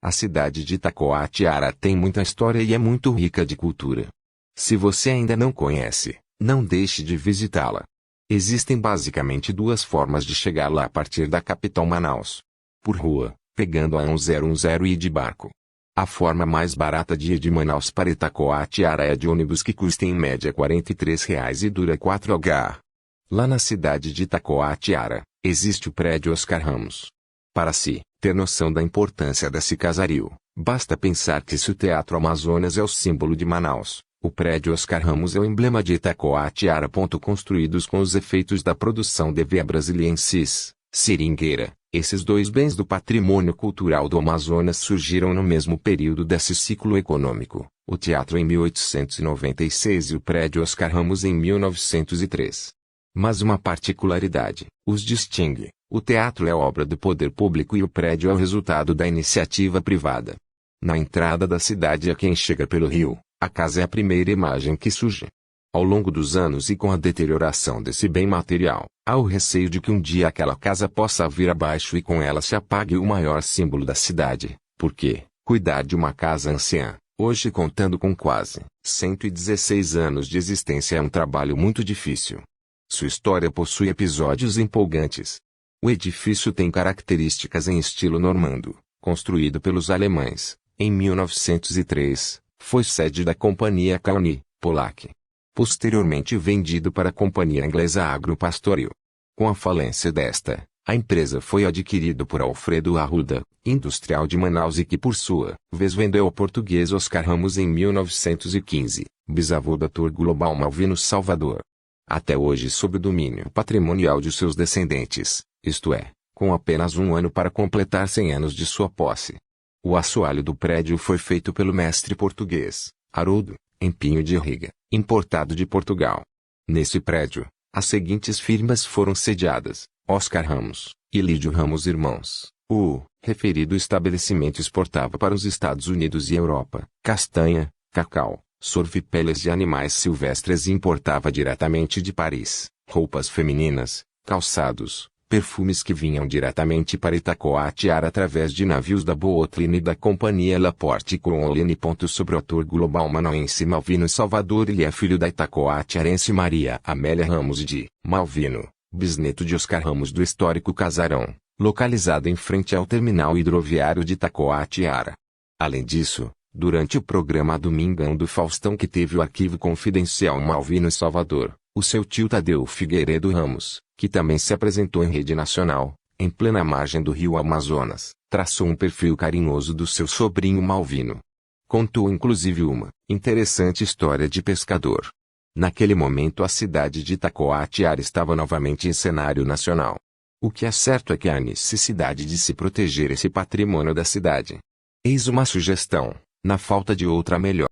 A cidade de Itacoatiara tem muita história e é muito rica de cultura. Se você ainda não conhece, não deixe de visitá-la. Existem basicamente duas formas de chegar lá a partir da capital Manaus. Por rua, pegando a 1010 e de barco. A forma mais barata de ir de Manaus para Itacoatiara é de ônibus que custa em média R$ 43 e dura 4h. Lá na cidade de Itacoatiara, existe o prédio Oscar Ramos. Para se ter noção da importância desse casario, basta pensar que se o Teatro Amazonas é o símbolo de Manaus, o prédio Oscar Ramos é o emblema de Itacoatiara. Construídos com os efeitos da produção de Via Brasiliensis, seringueira, esses dois bens do patrimônio cultural do Amazonas surgiram no mesmo período desse ciclo econômico, o teatro em 1896 e o prédio Oscar Ramos em 1903. Mas uma particularidade os distingue: o teatro é obra do poder público e o prédio é o resultado da iniciativa privada. Na entrada da cidade a quem chega pelo rio, a casa é a primeira imagem que surge. Ao longo dos anos e com a deterioração desse bem material, há o receio de que um dia aquela casa possa vir abaixo e com ela se apague o maior símbolo da cidade, porque cuidar de uma casa anciã, hoje contando com quase 116 anos de existência, é um trabalho muito difícil. Sua história possui episódios empolgantes. O edifício tem características em estilo normando, construído pelos alemães. Em 1903, foi sede da Companhia Kauni, Polack. Posteriormente vendido para a Companhia Inglesa Agro-Pastoril. Com a falência desta, a empresa foi adquirida por Alfredo Arruda, industrial de Manaus e que por sua vez vendeu ao português Oscar Ramos em 1915, bisavô da Tour Global Malvino Salvador. Até hoje sob o domínio patrimonial de seus descendentes, isto é, com apenas um ano para completar 100 anos de sua posse. O assoalho do prédio foi feito pelo mestre português, Haroldo, em Pinho de Riga, importado de Portugal. Nesse prédio, as seguintes firmas foram sediadas: Oscar Ramos e Lídio Ramos Irmãos. O referido estabelecimento exportava para os Estados Unidos e Europa castanha, cacau, sorvetelas de animais silvestres e importava diretamente de Paris roupas femininas, calçados, perfumes que vinham diretamente para Itacoatiara através de navios da Boatline e da Companhia Laporte Crowley. Sobre o ator global manauense Malvino Salvador. Ele é filho da itacoatiarense Maria Amélia Ramos de Malvino, bisneto de Oscar Ramos do histórico Casarão, localizado em frente ao terminal hidroviário de Itacoatiara. Além disso, durante o programa Domingão do Faustão, que teve o arquivo confidencial Malvino Salvador, o seu tio Tadeu Figueiredo Ramos, que também se apresentou em rede nacional, em plena margem do rio Amazonas, traçou um perfil carinhoso do seu sobrinho Malvino. Contou inclusive uma interessante história de pescador. Naquele momento a cidade de Itacoatiara estava novamente em cenário nacional. O que é certo é que há necessidade de se proteger esse patrimônio da cidade. Eis uma sugestão, na falta de outra melhor.